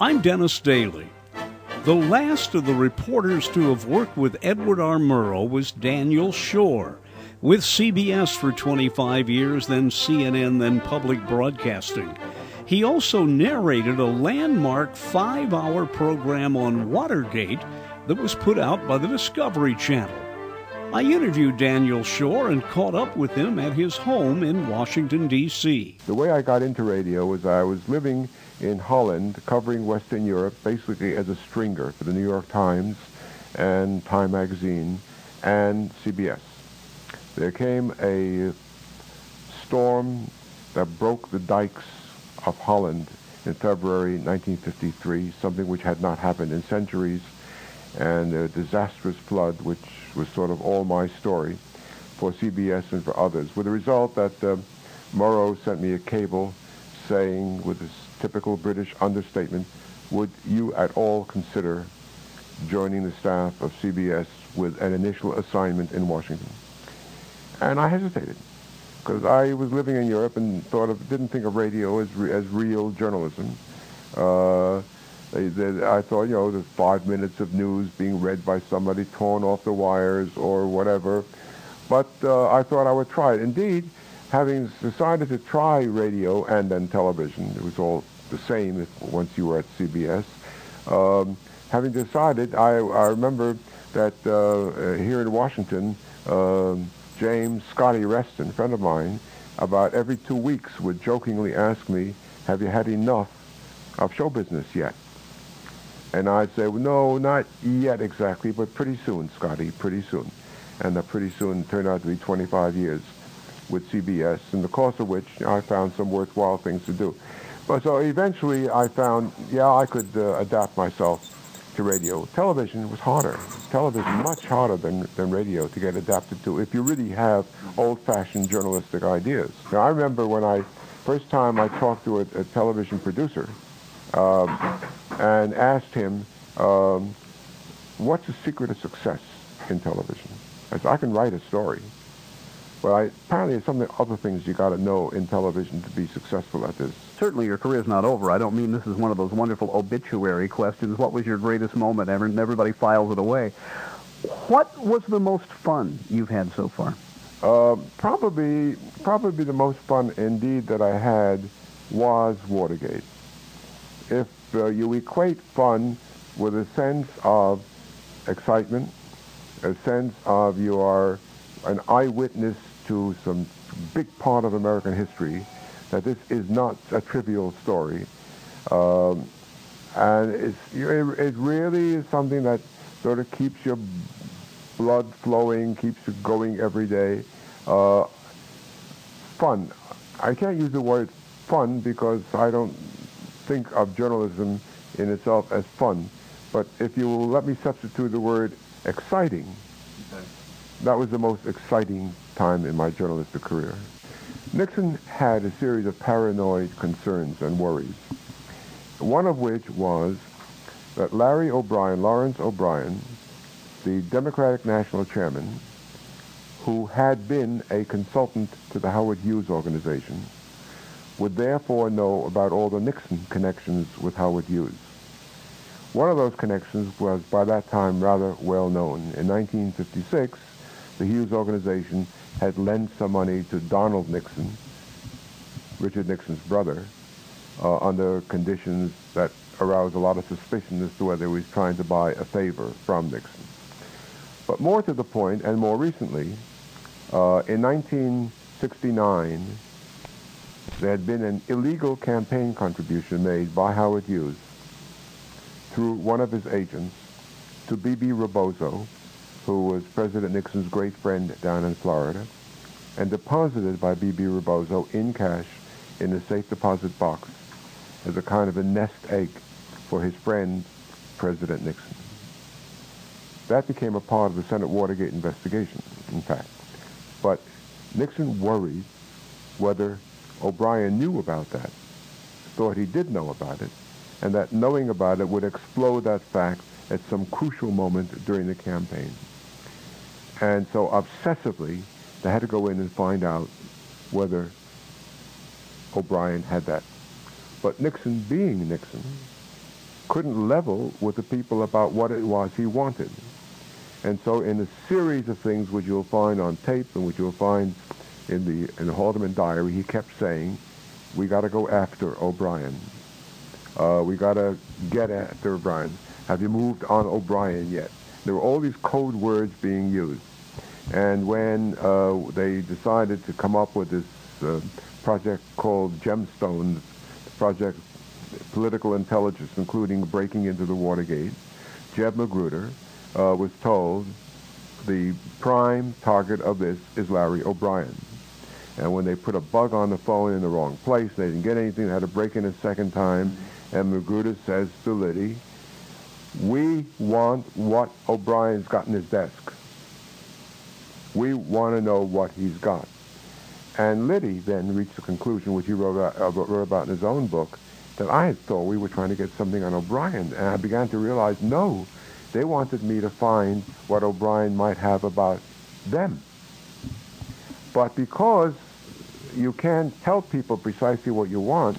I'm Dennis Daly. The last of the reporters to have worked with Edward R. Murrow was Daniel Schorr, with CBS for 25 years, then CNN, then public broadcasting. He also narrated a landmark 5-hour program on Watergate that was put out by the Discovery Channel. I interviewed Daniel Schorr and caught up with him at his home in Washington, D.C. The way I got into radio was I was living in Holland, covering Western Europe, basically as a stringer for the New York Times and Time magazine and CBS. There came a storm that broke the dikes of Holland in February 1953, something which had not happened in centuries, and a disastrous flood, which was sort of all my story for CBS and for others, with the result that Murrow sent me a cable saying, with his typical British understatement, would you at all consider joining the staff of CBS with an initial assignment in Washington? And I hesitated, because I was living in Europe and didn't think of radio as real journalism. I thought, there's 5 minutes of news being read by somebody torn off the wires or whatever. But I thought I would try it. Indeed, having decided to try radio and then television, it was all the same once you were at CBS. Having decided, I remember that here in Washington, James Scotty Reston, a friend of mine, about every 2 weeks would jokingly ask me, have you had enough of show business yet? And I'd say, well, no, not yet exactly, but pretty soon, Scotty, pretty soon. And pretty soon turned out to be 25 years with CBS, in the course of which I found some worthwhile things to do. But so eventually I found, I could adapt myself to radio. Television was harder. Television much harder than radio to get adapted to if you really have old-fashioned journalistic ideas. Now, I remember when first time I talked to a television producer and asked him, what's the secret of success in television? I said, I can write a story, but apparently there's some other things you got to know in television to be successful at this. Certainly your career's not over. I don't mean this is one of those wonderful obituary questions. What was your greatest moment ever? And everybody files it away. What was the most fun you've had so far? Probably the most fun indeed that I had was Watergate. If you equate fun with a sense of excitement, a sense of you are an eyewitness to some big part of American history, that this is not a trivial story. And it really is something that sort of keeps your blood flowing, keeps you going every day. Fun. I can't use the word fun because I don't think of journalism in itself as fun. But if you will let me substitute the word exciting, that was the most exciting time in my journalistic career. Nixon had a series of paranoid concerns and worries, one of which was that Lawrence O'Brien, the Democratic National Chairman, who had been a consultant to the Howard Hughes organization, would therefore know about all the Nixon connections with Howard Hughes. One of those connections was by that time rather well known. In 1956, the Hughes organization had lent some money to Donald Nixon, Richard Nixon's brother, under conditions that aroused a lot of suspicion as to whether he was trying to buy a favor from Nixon. But more to the point, and more recently, in 1969, there had been an illegal campaign contribution made by Howard Hughes through one of his agents to B.B. Rebozo, who was President Nixon's great friend down in Florida, and deposited by B.B. Rebozo in cash in a safe deposit box as a kind of a nest egg for his friend, President Nixon. That became a part of the Senate Watergate investigation, in fact. But Nixon worried whether O'Brien knew about that, thought he did know about it, and that knowing about it would explode that fact at some crucial moment during the campaign. And so obsessively, they had to go in and find out whether O'Brien had that. But Nixon, being Nixon, couldn't level with the people about what it was he wanted. And so in a series of things which you'll find on tape and which you'll find in the Haldeman diary, he kept saying, we got to go after O'Brien. We got to get after O'Brien. Have you moved on O'Brien yet? There were all these code words being used. And when they decided to come up with this project called Gemstones, Project Political Intelligence, including breaking into the Watergate, Jeb Magruder was told the prime target of this is Larry O'Brien. And when they put a bug on the phone in the wrong place, they didn't get anything, they had to break in a second time, and Magruder says to Liddy, we want what O'Brien's got in his desk. We want to know what he's got. And Liddy then reached the conclusion, which he wrote about in his own book, that I had thought we were trying to get something on O'Brien. And I began to realize, no, they wanted me to find what O'Brien might have about them. But because you can't tell people precisely what you want,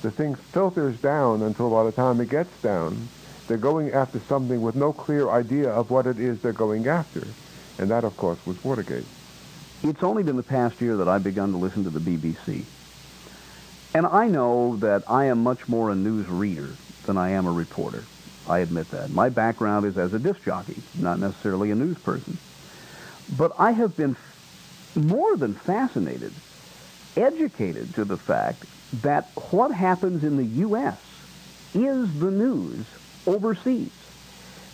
the thing filters down until by the time it gets down, they're going after something with no clear idea of what it is they're going after. And that, of course, was Watergate. It's only been the past year that I've begun to listen to the BBC. And I know that I am much more a news reader than I am a reporter. I admit that. My background is as a disc jockey, not necessarily a news person. But I have been more than fascinated, educated to the fact that what happens in the U.S. is the news overseas.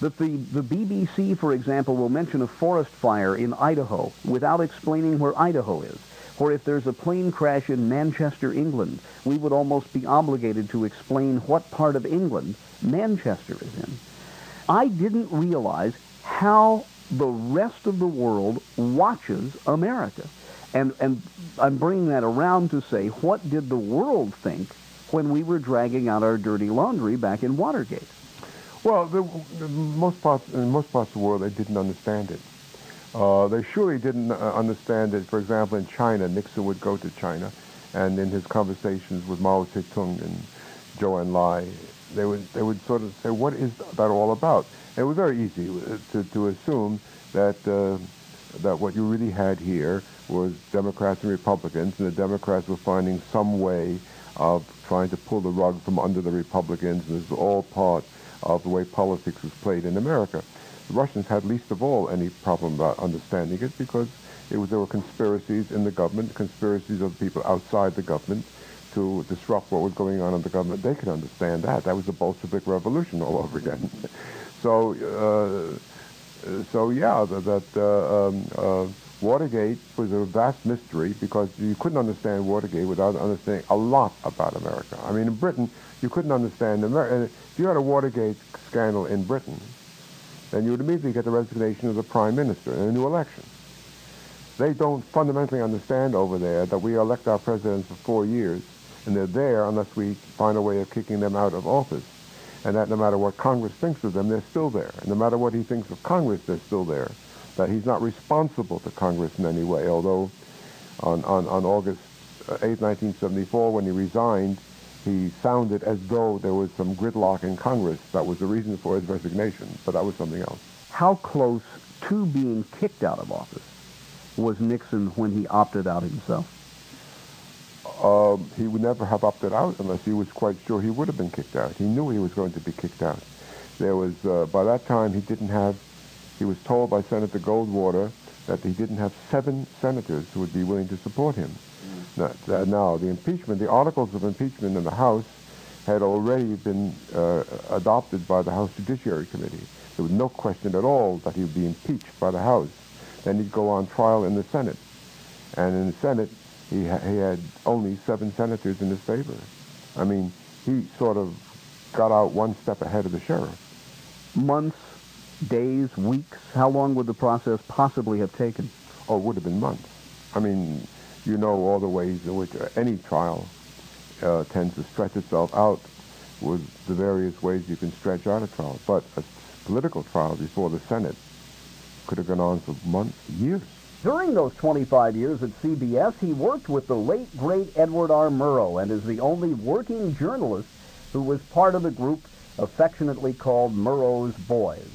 That the BBC, for example, will mention a forest fire in Idaho without explaining where Idaho is. Or if there's a plane crash in Manchester, England, we would almost be obligated to explain what part of England Manchester is in. I didn't realize how the rest of the world watches America. And I'm bringing that around to say, what did the world think when we were dragging out our dirty laundry back in Watergate? Well, in most parts of the world, they didn't understand it. They surely didn't understand it. For example, in China, Nixon would go to China, and in his conversations with Mao Zedong and Zhou Enlai, they would sort of say, what is that all about? And it was very easy to assume that that what you really had here was Democrats and Republicans, and the Democrats were finding some way of trying to pull the rug from under the Republicans, and this was all part of the way politics was played in America. The Russians had least of all any problem about understanding it, because there were conspiracies in the government, conspiracies of the people outside the government to disrupt what was going on in the government. They could understand that. That was the Bolshevik Revolution all over again. So yeah, Watergate was a vast mystery, because you couldn't understand Watergate without understanding a lot about America. I mean, in Britain, you couldn't understand America. If you had a Watergate scandal in Britain, then you would immediately get the resignation of the prime minister and a new election. They don't fundamentally understand over there that we elect our presidents for 4 years, and they're there unless we find a way of kicking them out of office. And that no matter what Congress thinks of them, they're still there. And no matter what he thinks of Congress, they're still there. That he's not responsible to Congress in any way, although on August 8, 1974, when he resigned, he sounded as though there was some gridlock in Congress. That was the reason for his resignation, but that was something else. How close to being kicked out of office was Nixon when he opted out himself? He would never have opted out unless he was quite sure he would have been kicked out. He knew he was going to be kicked out. There was, by that time, he was told by Senator Goldwater that he didn't have 7 senators who would be willing to support him. Now, the impeachment, the articles of impeachment in the House had already been adopted by the House Judiciary Committee. There was no question at all that he would be impeached by the House. Then he'd go on trial in the Senate. And in the Senate, he had only 7 senators in his favor. I mean, he sort of got out one step ahead of the sheriff. Months, days, weeks, how long would the process possibly have taken? Oh, it would have been months. I mean, you know all the ways in which any trial tends to stretch itself out with the various ways you can stretch out a trial. But a political trial before the Senate could have gone on for months, years. During those 25 years at CBS, he worked with the late, great Edward R. Murrow and is the only working journalist who was part of the group affectionately called Murrow's Boys.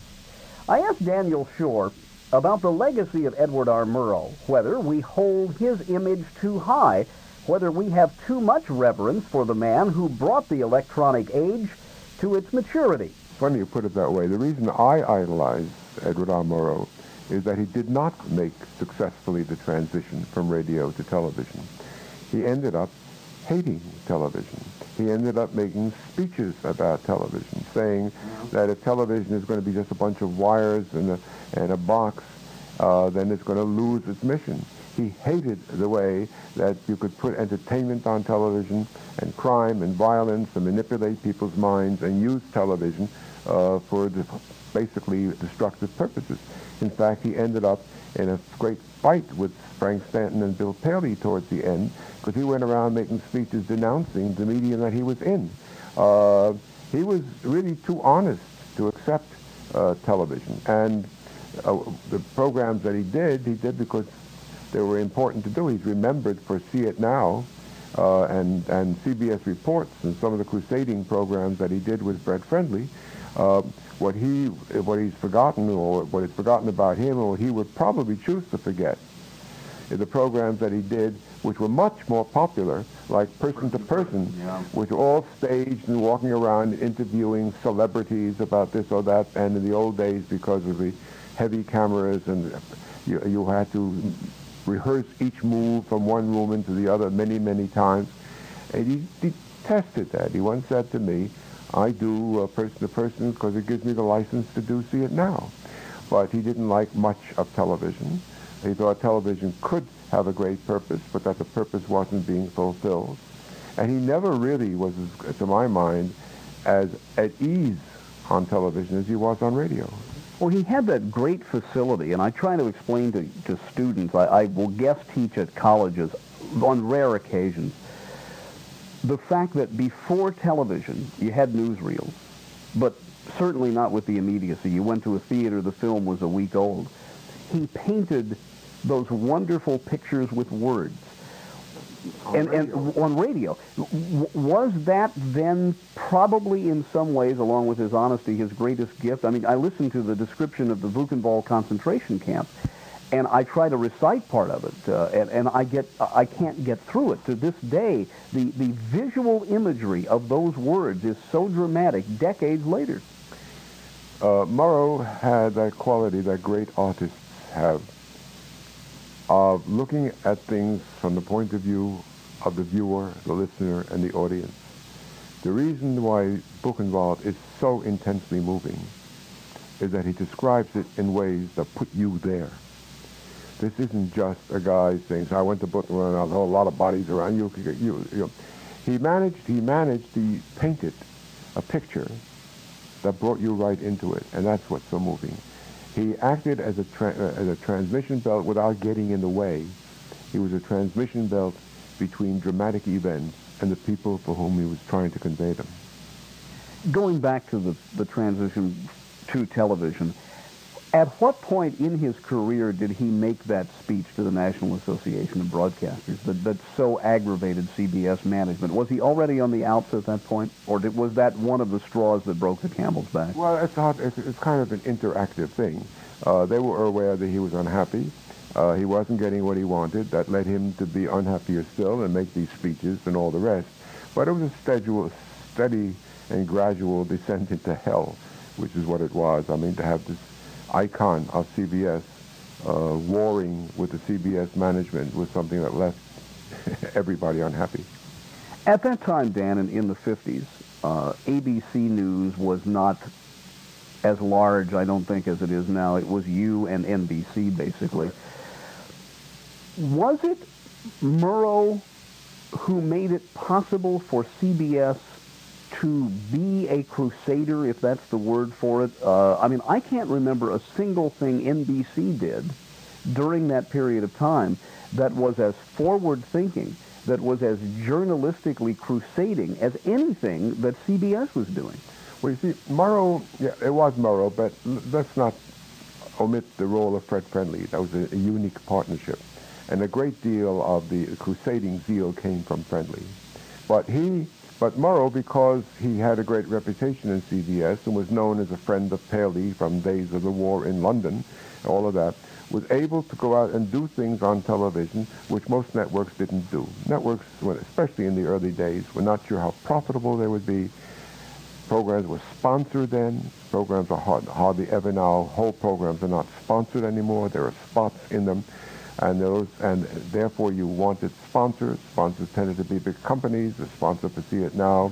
I asked Daniel Schorr about the legacy of Edward R. Murrow, whether we hold his image too high, whether we have too much reverence for the man who brought the electronic age to its maturity. Funny you put it that way. The reason I idolize Edward R. Murrow is that he did not make successfully the transition from radio to television. He ended up hating television. He ended up making speeches about television, saying that if television is going to be just a bunch of wires and a box, then it's going to lose its mission. He hated the way that you could put entertainment on television and crime and violence and manipulate people's minds and use television for basically destructive purposes. In fact, he ended up in a great fight with Frank Stanton and Bill Paley towards the end, because he went around making speeches denouncing the medium that he was in. He was really too honest to accept television. And the programs that he did because they were important to do. He's remembered for See It Now and CBS Reports and some of the crusading programs that he did with Fred Friendly. What he's forgotten, or what is forgotten about him, or what he would probably choose to forget, is the programs that he did, which were much more popular, like Person to Person, which were all staged and walking around interviewing celebrities about this or that. And in the old days, because of the heavy cameras, and you had to rehearse each move from one room into the other many, many times. And he detested that. He once said to me, I do Person to Person because it gives me the license to do See It Now. But he didn't like much of television. He thought television could have a great purpose, but that the purpose wasn't being fulfilled. And he never really was, to my mind, as at ease on television as he was on radio. Well, he had that great facility, and I try to explain to students, I will guest teach at colleges on rare occasions, the fact that before television, you had newsreels, but certainly not with the immediacy. You went to a theater, the film was a week old. He painted those wonderful pictures with words. And on radio. Was that then probably in some ways, along with his honesty, his greatest gift? I mean, I listened to the description of the Buchenwald concentration camp, and I try to recite part of it, and I can't get through it. To this day, the visual imagery of those words is so dramatic decades later. Murrow had that quality that great artists have, of looking at things from the point of view of the viewer, the listener, and the audience. The reason why Buchenwald is so intensely moving is that he describes it in ways that put you there. This isn't just a guy saying, I went to Buchenwald and I saw a lot of bodies around you. He managed to paint it, a picture that brought you right into it, and that's what's so moving. He acted as a transmission belt without getting in the way. He was a transmission belt between dramatic events and the people for whom he was trying to convey them. Going back to the transition to television, at what point in his career did he make that speech to the National Association of Broadcasters that so aggravated CBS management? Was he already on the outs at that point, or was that one of the straws that broke the camel's back? Well, it's kind of an interactive thing. They were aware that he was unhappy. He wasn't getting what he wanted. That led him to be unhappier still and make these speeches and all the rest. But it was a steady and gradual descent into hell, which is what it was. I mean, to have this icon of CBS warring with the CBS management was something that left everybody unhappy. At that time, Dan, in the 50s, ABC News was not as large, I don't think, as it is now. It was you and NBC, basically. Was it Murrow who made it possible for CBS to be a crusader, if that's the word for it? I mean, I can't remember a single thing NBC did during that period of time that was as forward-thinking, that was as journalistically crusading as anything that CBS was doing. Well, you see, Murrow, yeah, it was Murrow, but let's not omit the role of Fred Friendly. That was a unique partnership. And a great deal of the crusading zeal came from Friendly. But he But Murrow, because he had a great reputation in CBS and was known as a friend of Paley from days of the war in London, all of that, was able to go out and do things on television which most networks didn't do. Networks, especially in the early days, were not sure how profitable they would be. Programs were sponsored then. Programs are hardly ever now. Whole programs are not sponsored anymore. There are spots in them. And therefore you wanted sponsors. Sponsors tended to be big companies. The sponsor for See It Now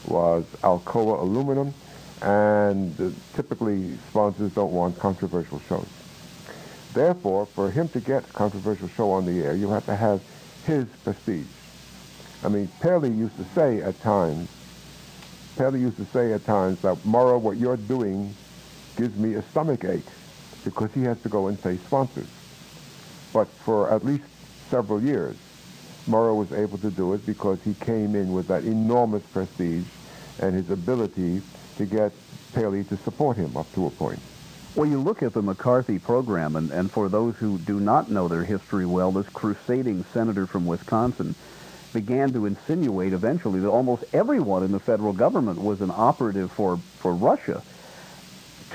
was Alcoa Aluminum. And typically sponsors don't want controversial shows. Therefore, for him to get a controversial show on the air, you have to have his prestige. I mean, Paley used to say at times that, Murrow, what you're doing gives me a stomach ache, because he has to go and face sponsors. But for at least several years, Murrow was able to do it because he came in with that enormous prestige and his ability to get Paley to support him up to a point. Well, you look at the McCarthy program, and for those who do not know their history well, this crusading senator from Wisconsin began to insinuate eventually that almost everyone in the federal government was an operative for Russia.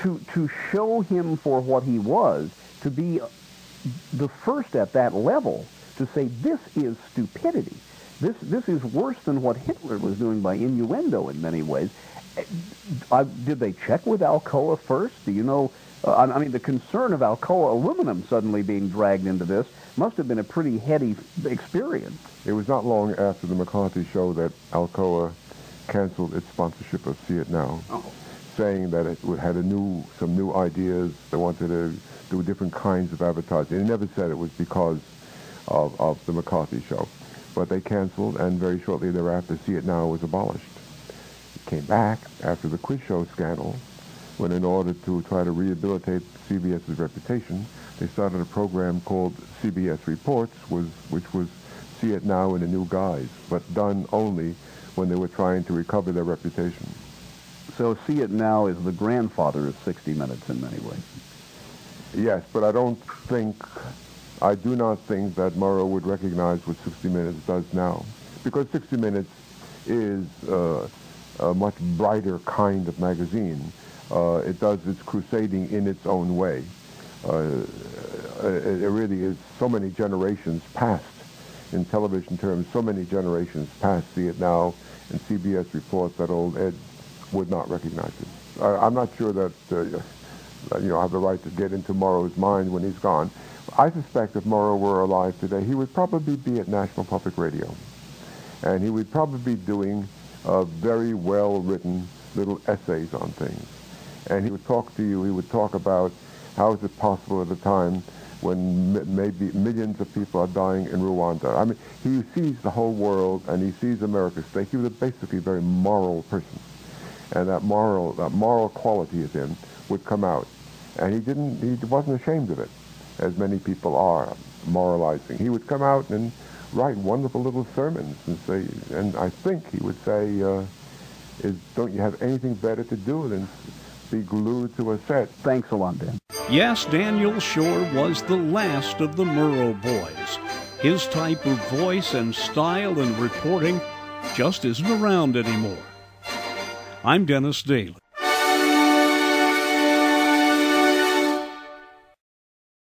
To show him for what he was, to be the first at that level to say this is stupidity, this is worse than what Hitler was doing by innuendo in many ways. Did they check with Alcoa first? Do you know? I mean, the concern of Alcoa Aluminum suddenly being dragged into this must have been a pretty heady experience. It was not long after the McCarthy show that Alcoa canceled its sponsorship of See It Now, saying that it had some new ideas. They wanted to do different kinds of advertising. They never said it was because of the McCarthy show. But they canceled, and very shortly thereafter, See It Now was abolished. It came back after the quiz show scandal, when in order to try to rehabilitate CBS's reputation, they started a program called CBS Reports, which was See It Now in a new guise, but done only when they were trying to recover their reputation. So See It Now is the grandfather of 60 Minutes in many ways. Yes, but I do not think that Murrow would recognize what 60 Minutes does now, because 60 Minutes is a much brighter kind of magazine. It does its crusading in its own way. It really is so many generations past, in television terms, so many generations past See It Now and CBS Reports that old Ed would not recognize it. I'm not sure that I have the right to get into Murrow's mind when he's gone. I suspect if Murrow were alive today, he would probably be at National Public Radio. And he would probably be doing very well-written little essays on things. And he would talk to you, he would talk about how is it possible at a time when maybe millions of people are dying in Rwanda. I mean, he sees the whole world and he sees America's stake. He was basically a very moral person. And that moral quality of him would come out. And he wasn't ashamed of it, as many people are, moralizing. He would come out and write wonderful little sermons and say, and I think he would say, don't you have anything better to do than be glued to a set? Thanks a lot, Dan. Yes, Daniel Schorr was the last of the Murrow Boys. His type of voice and style and reporting just isn't around anymore. I'm Dennis Daly.